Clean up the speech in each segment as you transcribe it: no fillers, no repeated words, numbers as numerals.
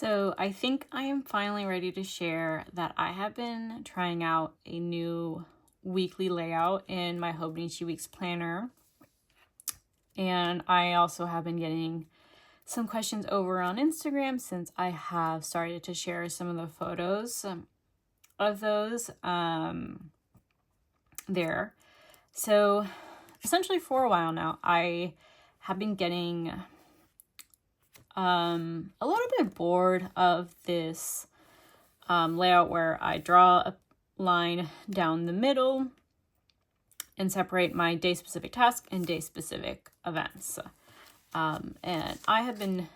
So I think I am finally ready to share that I have been trying out a new weekly layout in my Hobonichi Weeks planner. And I also have been getting some questions over on Instagram since I have started to share some of the photos of those there. So essentially for a while now, I have been getting a little bit bored of this layout where I draw a line down the middle and separate my day-specific task and day-specific events. And I have been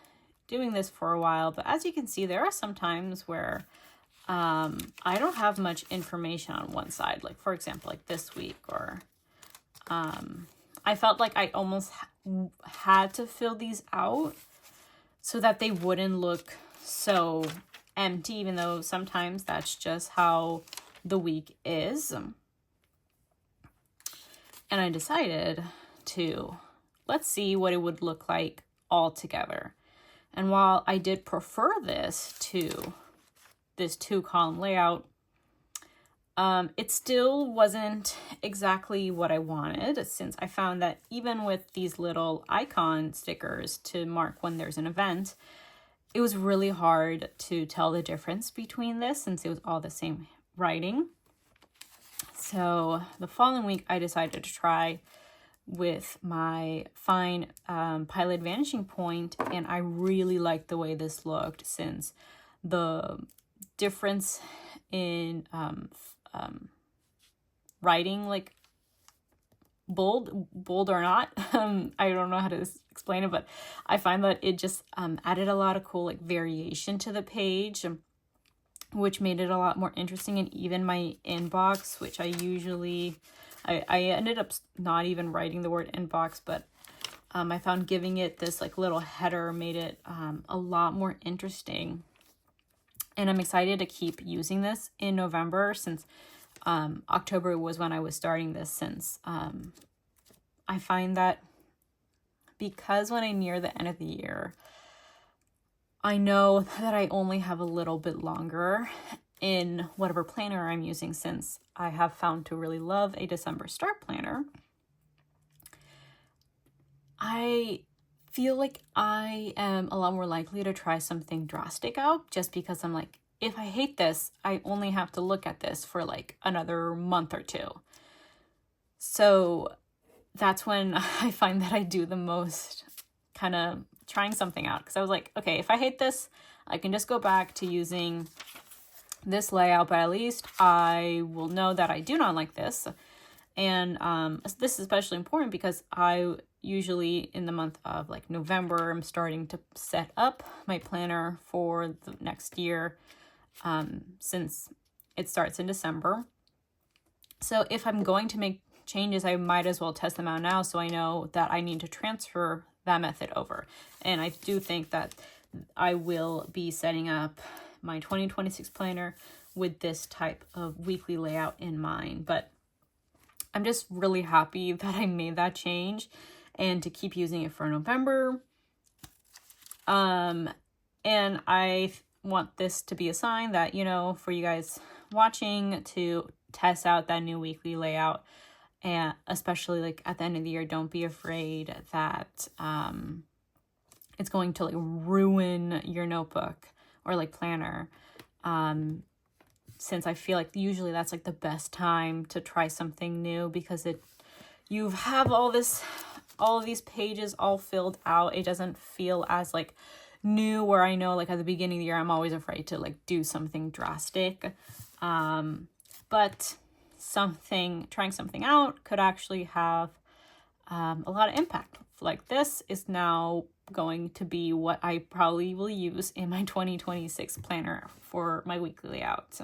doing this for a while, but as you can see, there are some times where I don't have much information on one side. Like, for example, like this week, or I felt like I almost had to fill these out so that they wouldn't look so empty, even though sometimes that's just how the week is. And I decided to, let's see what it would look like all together. And while I did prefer this to this 2-column layout, it still wasn't exactly what I wanted, since I found that even with these little icon stickers to mark when there's an event, it was really hard to tell the difference between this since it was all the same writing. So the following week, I decided to try with my fine pilot vanishing point, and I really liked the way this looked, since the difference in writing, like bold or not, I don't know how to explain it, but I find that it just added a lot of cool like variation to the page, which made it a lot more interesting. And even my inbox, which I ended up not even writing the word inbox, but I found giving it this like little header made it a lot more interesting. And I'm excited to keep using this in November, since October was when I was starting this, since I find that because when I near the end of the year, I know that I only have a little bit longer in whatever planner I'm using, since I have found to really love a December start planner. I feel like I am a lot more likely to try something drastic out, just because I'm like, if I hate this, I only have to look at this for like another month or two. So that's when I find that I do the most kind of trying something out, because I was like, okay, if I hate this, I can just go back to using this layout, but at least I will know that I do not like this. And this is especially important because I usually in the month of like November, I'm starting to set up my planner for the next year, since it starts in December. So if I'm going to make changes, I might as well test them out now, so I know that I need to transfer that method over. And I do think that I will be setting up my 2026 planner with this type of weekly layout in mind. But I'm just really happy that I made that change and to keep using it for November. And I want this to be a sign that, you know, for you guys watching, to test out that new weekly layout. And especially like at the end of the year, don't be afraid that it's going to like ruin your notebook or like planner. Since I feel like usually that's like the best time to try something new, because you have all of these pages all filled out. It doesn't feel as like new, where I know like at the beginning of the year, I'm always afraid to like do something drastic. But trying something out could actually have a lot of impact. Like this is now going to be what I probably will use in my 2026 planner for my weekly layout.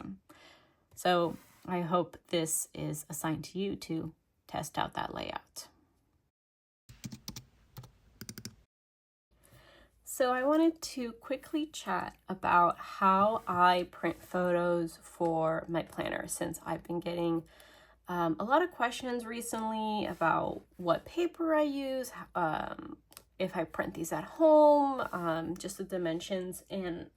So I hope this is a sign to you to test out that layout. So I wanted to quickly chat about how I print photos for my planner, since I've been getting a lot of questions recently about what paper I use, if I print these at home, just the dimensions. And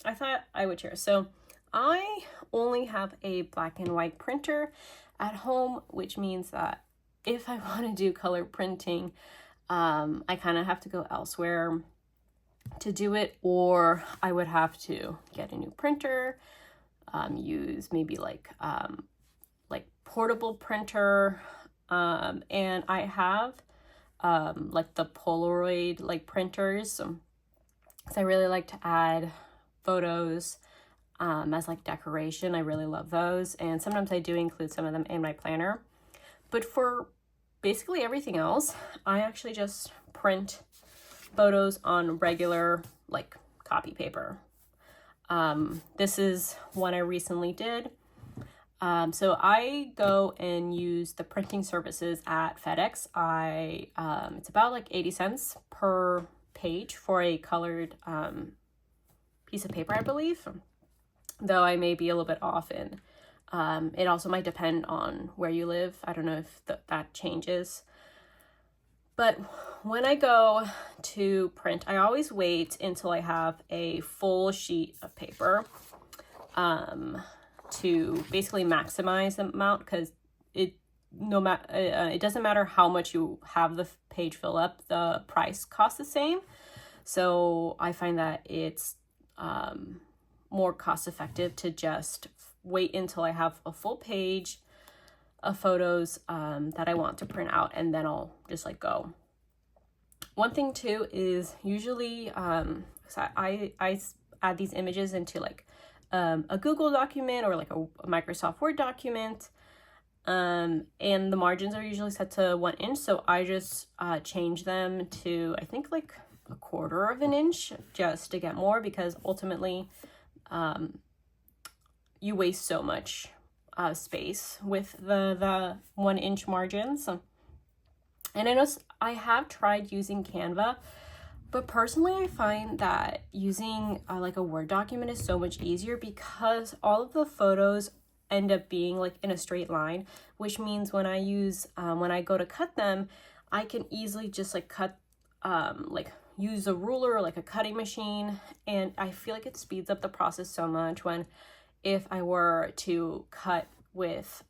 I thought I would share. So I only have a black and white printer at home, which means that if I want to do color printing, I kind of have to go elsewhere to do it, or I would have to get a new printer, use maybe like portable printer, and I have like the Polaroid like printers, because I really like to add photos as like decoration. I really love those, and sometimes I do include some of them in my planner. But for basically everything else, I actually just print photos on regular like copy paper. This is one I recently did. So I go and use the printing services at FedEx. It's about like 80 cents per page for a colored piece of paper, I believe, though I may be a little bit off, and it also might depend on where you live. I don't know if that changes. But when I go to print, I always wait until I have a full sheet of paper to basically maximize the amount, because it doesn't matter how much you have the page fill up, the price costs the same. So I find that it's more cost effective to just wait until I have a full page of photos that I want to print out, and then I'll just like go. One thing too is usually I add these images into like a Google document or like a Microsoft Word document, and the margins are usually set to 1 inch, so I just change them to, I think, like 1/4 of an inch, just to get more, because ultimately you waste so much space with the 1 inch margins. And I know I have tried using Canva, but personally I find that using like a Word document is so much easier, because all of the photos end up being like in a straight line, which means when I go to cut them, I can easily just like cut, like use a ruler or like a cutting machine, and I feel like it speeds up the process so much when if I were to cut with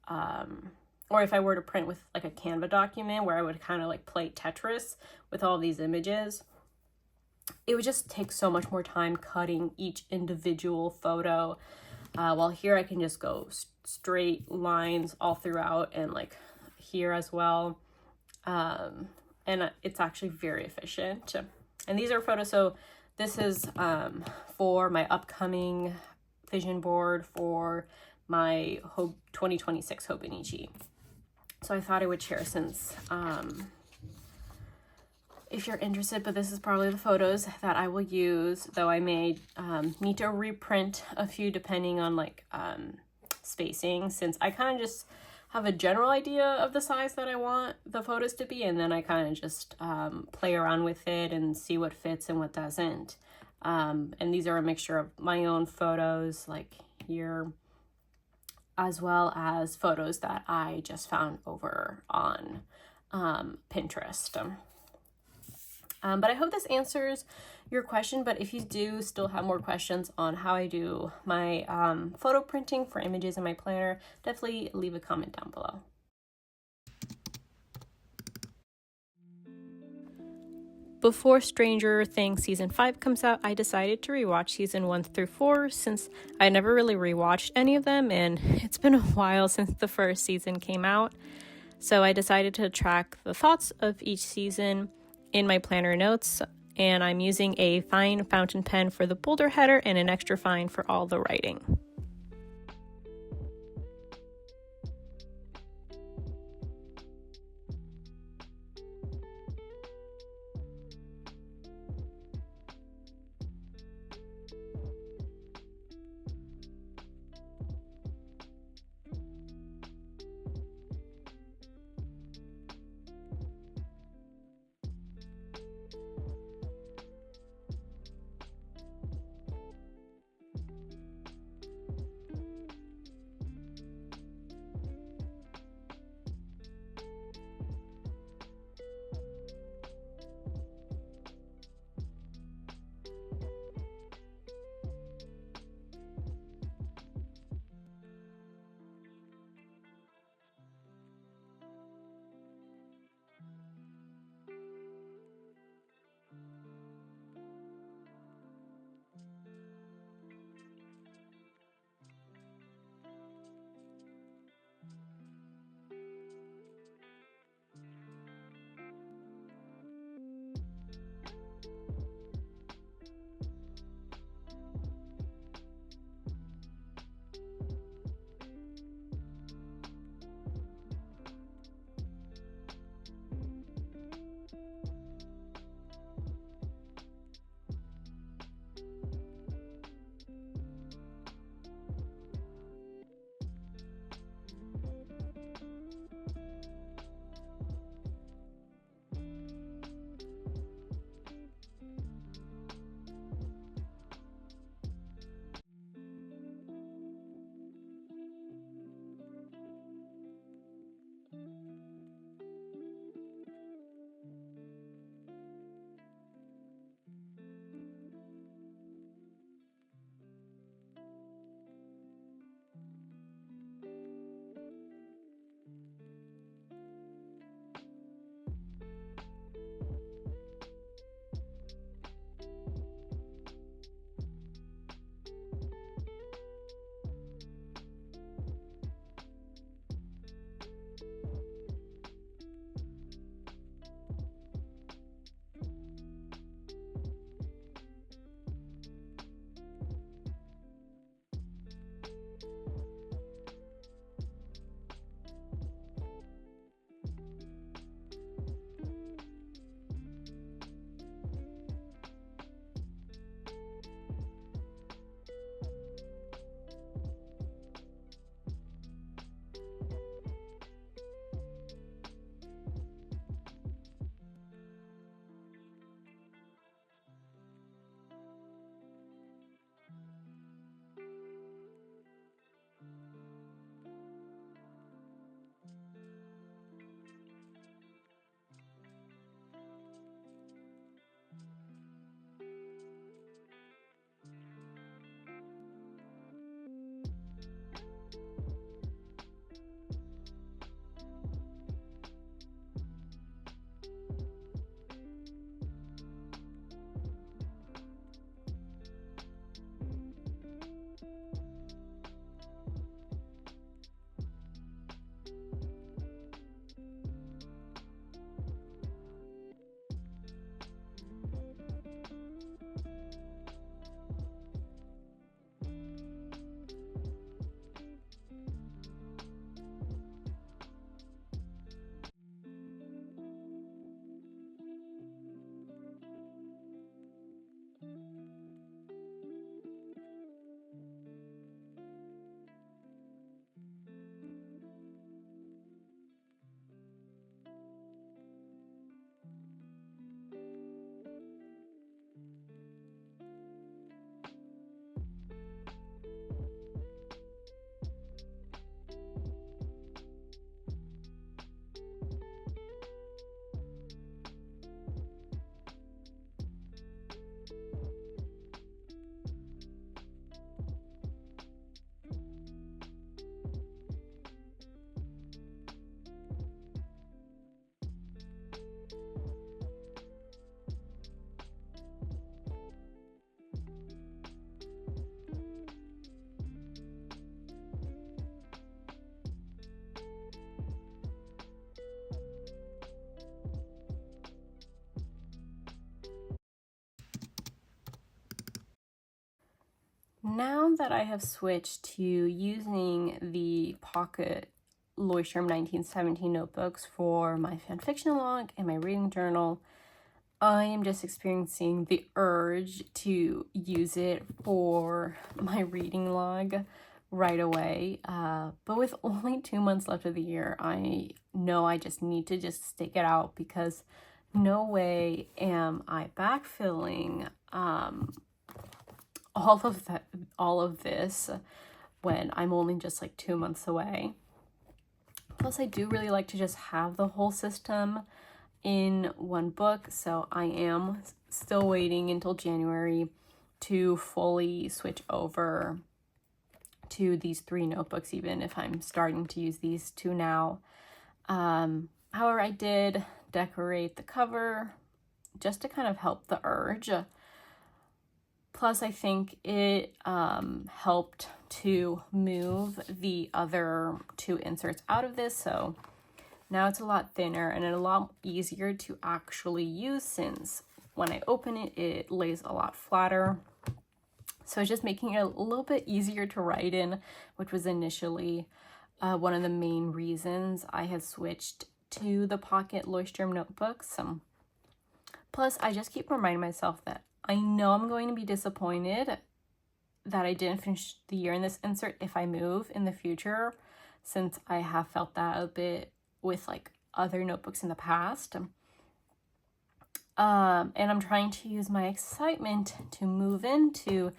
or if I were to print with like a Canva document where I would kind of like play Tetris with all these images, it would just take so much more time cutting each individual photo. While here I can just go straight lines all throughout, and like here as well. And it's actually very efficient. And these are photos. So this is for my upcoming vision board for my 2026 Hobonichi. So I thought I would share, since if you're interested, but this is probably the photos that I will use, though I may need to reprint a few depending on like spacing, since I kind of just have a general idea of the size that I want the photos to be, and then I kind of just play around with it and see what fits and what doesn't. And these are a mixture of my own photos, like here, as well as photos that I just found over on Pinterest. But I hope this answers your question. But if you do still have more questions on how I do my photo printing for images in my planner, definitely leave a comment down below. Before Stranger Things Season 5 comes out, I decided to rewatch Season 1 through 4, since I never really rewatched any of them, and it's been a while since the first season came out. So I decided to track the thoughts of each season in my planner notes, and I'm using a fine fountain pen for the boulder header and an extra fine for all the writing. now that I have switched to using the Pocket Leuchtturm 1917 notebooks for my fanfiction log and my reading journal, I am just experiencing the urge to use it for my reading log right away. But with only 2 months left of the year, I know I just need to just stick it out, because no way am I backfilling all of this when I'm only just like 2 months away. Plus, I do really like to just have the whole system in one book, so I am still waiting until January to fully switch over to these 3 notebooks, even if I'm starting to use these 2 now. However, I did decorate the cover just to kind of help the urge. Plus, I think it helped to move the other 2 inserts out of this, so now it's a lot thinner and a lot easier to actually use, since when I open it, it lays a lot flatter. So it's just making it a little bit easier to write in, which was initially one of the main reasons I had switched to the Pocket Leuchtturm notebooks. Plus, I just keep reminding myself that I know I'm going to be disappointed that I didn't finish the year in this insert if I move in the future, since I have felt that a bit with like other notebooks in the past. And I'm trying to use my excitement to move into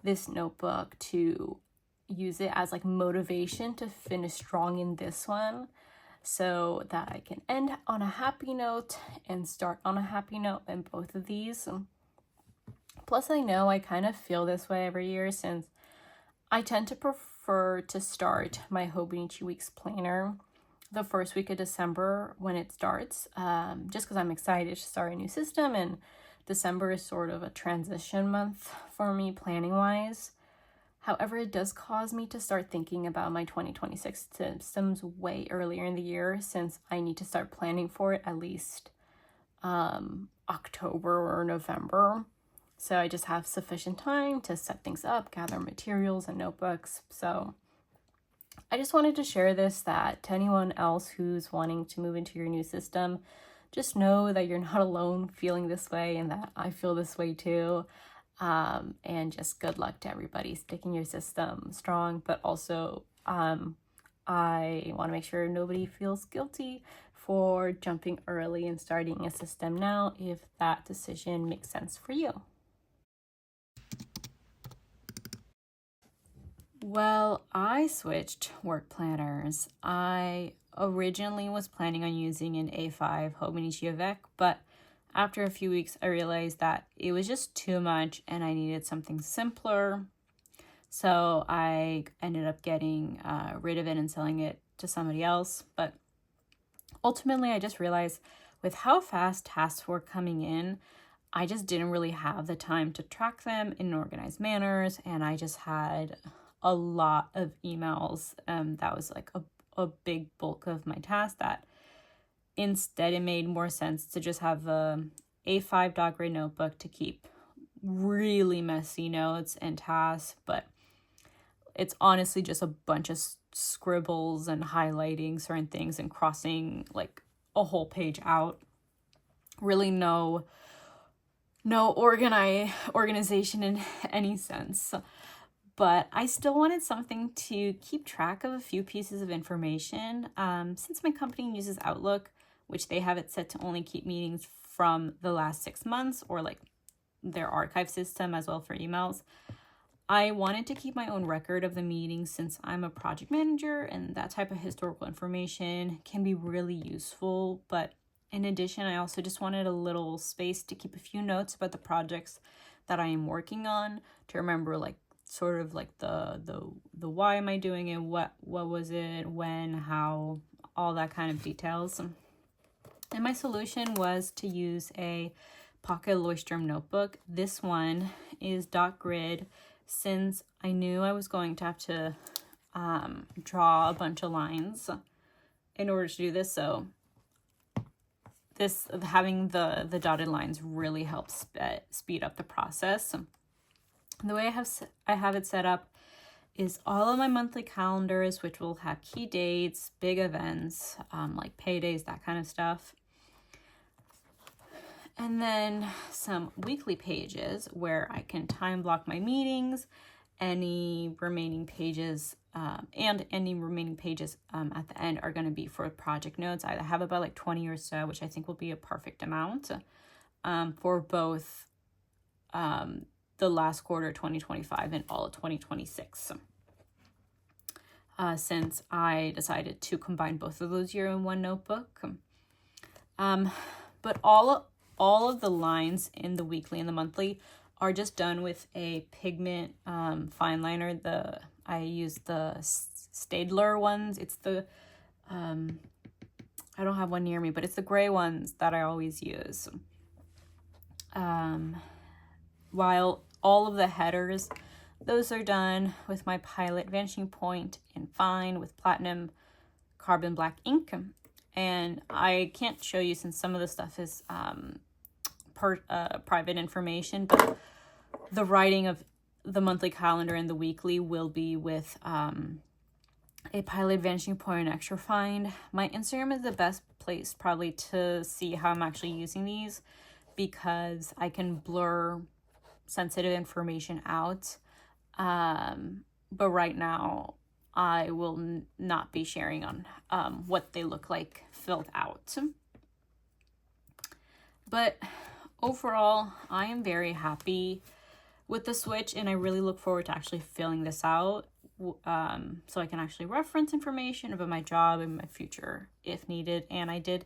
this notebook to use it as like motivation to finish strong in this one, so that I can end on a happy note and start on a happy note in both of these. Plus, I know I kind of feel this way every year, since I tend to prefer to start my Hobonichi Weeks planner the first week of December when it starts, just because I'm excited to start a new system, and December is sort of a transition month for me planning wise. However, it does cause me to start thinking about my 2026 systems way earlier in the year, since I need to start planning for it at least October or November. So I just have sufficient time to set things up, gather materials and notebooks. So I just wanted to share this, that to anyone else who's wanting to move into your new system, just know that you're not alone feeling this way, and that I feel this way too. And just good luck to everybody sticking your system strong, but also I want to make sure nobody feels guilty for jumping early and starting a system now if that decision makes sense for you. Well, I switched work planners. I originally was planning on using an A5 Hobonichi avec, but after a few weeks, I realized that it was just too much and I needed something simpler. So I ended up getting rid of it and selling it to somebody else. But ultimately, I just realized with how fast tasks were coming in, I just didn't really have the time to track them in organized manners. And I just had a lot of emails. That was like a big bulk of my task, that instead it made more sense to just have a A5 dot grade notebook to keep really messy notes and tasks, but it's honestly just a bunch of scribbles and highlighting certain things and crossing like a whole page out. Really no organization in any sense. But I still wanted something to keep track of a few pieces of information. Since my company uses Outlook, which they have it set to only keep meetings from the last 6 months, or like their archive system as well for emails, I wanted to keep my own record of the meetings, since I'm a project manager and that type of historical information can be really useful. But in addition, I also just wanted a little space to keep a few notes about the projects that I am working on, to remember like sort of like the why am I doing it, what was it, when, how, all that kind of details. And my solution was to use a Pocket Leuchtturm notebook. This one is dot grid, since I knew I was going to have to draw a bunch of lines in order to do this. So having the dotted lines really helps speed up the process. The way I have it set up is all of my monthly calendars, which will have key dates, big events, like paydays, that kind of stuff. And then some weekly pages where I can time block my meetings, any remaining pages, and any remaining pages at the end are going to be for project notes. I have about like 20 or so, which I think will be a perfect amount for both the last quarter 2025 and all of 2026. Since I decided to combine both of those years in one notebook. But all of the lines in the weekly and the monthly are just done with a pigment fine liner. I use the Staedtler ones. It's the I don't have one near me, but it's the gray ones that I always use. While all of the headers, those are done with my Pilot Vanishing Point in fine with platinum carbon black ink. And I can't show you since some of the stuff is private information, but the writing of the monthly calendar and the weekly will be with a Pilot Vanishing Point and extra fine. My Instagram is the best place probably to see how I'm actually using these, because I can blur sensitive information out. But right now I will not be sharing on what they look like filled out. But overall, I am very happy with the switch, and I really look forward to actually filling this out so I can actually reference information about my job and my future if needed. And I did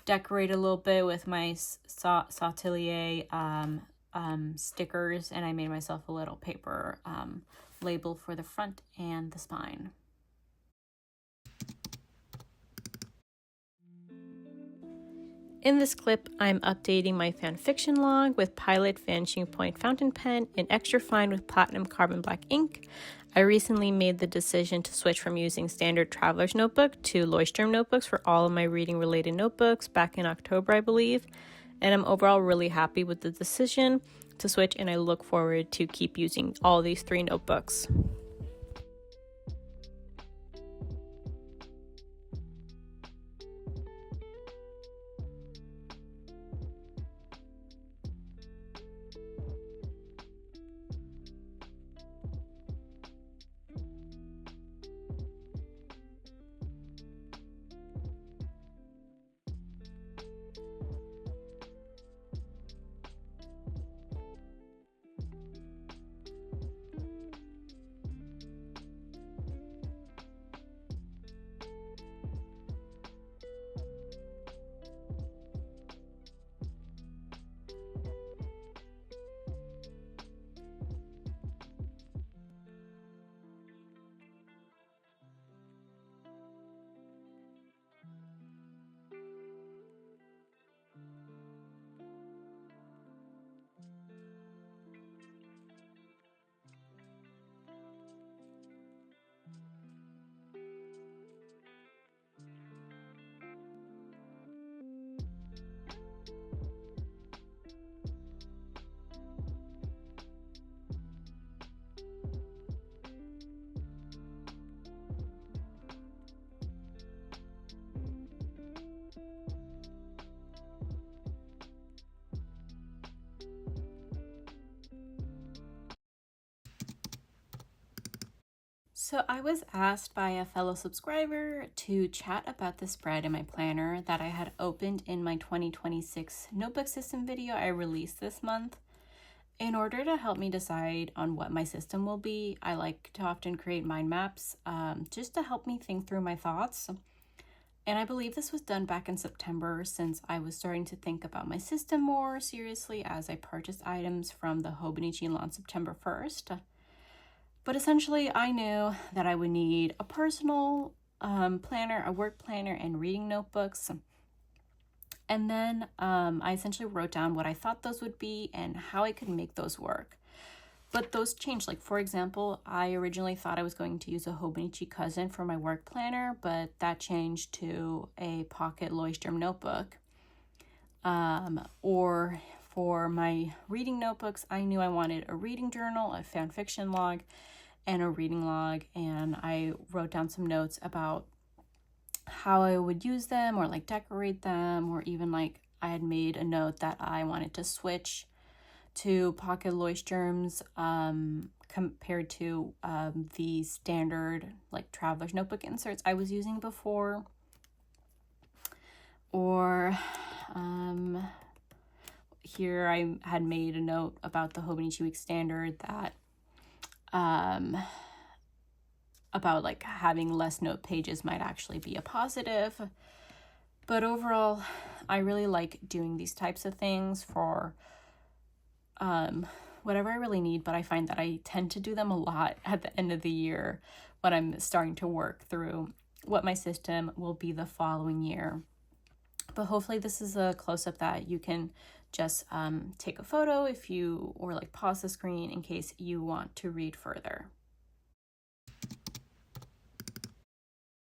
decorate a little bit with my Sautelier stickers, and I made myself a little paper label for the front and the spine. In this clip, I'm updating my fanfiction log with Pilot Vanishing Point fountain pen in extra fine with platinum carbon black ink. I recently made the decision to switch from using standard traveler's notebook to Leuchtturm notebooks for all of my reading related notebooks back in October, I believe. And I'm overall really happy with the decision to switch, and I look forward to keep using all these 3 notebooks. So I was asked by a fellow subscriber to chat about the spread in my planner that I had opened in my 2026 notebook system video I released this month. In order to help me decide on what my system will be, I like to often create mind maps just to help me think through my thoughts. And I believe this was done back in September, since I was starting to think about my system more seriously as I purchased items from the Hobonichi launch September 1st. But essentially, I knew that I would need a personal planner, a work planner, and reading notebooks. And then I essentially wrote down what I thought those would be and how I could make those work. But those changed. Like, for example, I originally thought I was going to use a Hobonichi Cousin for my work planner, but that changed to a pocket Leuchtturm notebook. Or for my reading notebooks, I knew I wanted a reading journal, a fan fiction log, and a reading log. And I wrote down some notes about how I would use them or like decorate them, or even like I had made a note that I wanted to switch to pocket Leuchtturms compared to the standard like traveler's notebook inserts I was using before. Or here I had made a note about the Hobonichi Week standard that about like having less note pages might actually be a positive. But overall, I really like doing these types of things for whatever I really need, but I find that I tend to do them a lot at the end of the year when I'm starting to work through what my system will be the following year. But hopefully this is a close-up that you can just take a photo or like pause the screen in case you want to read further.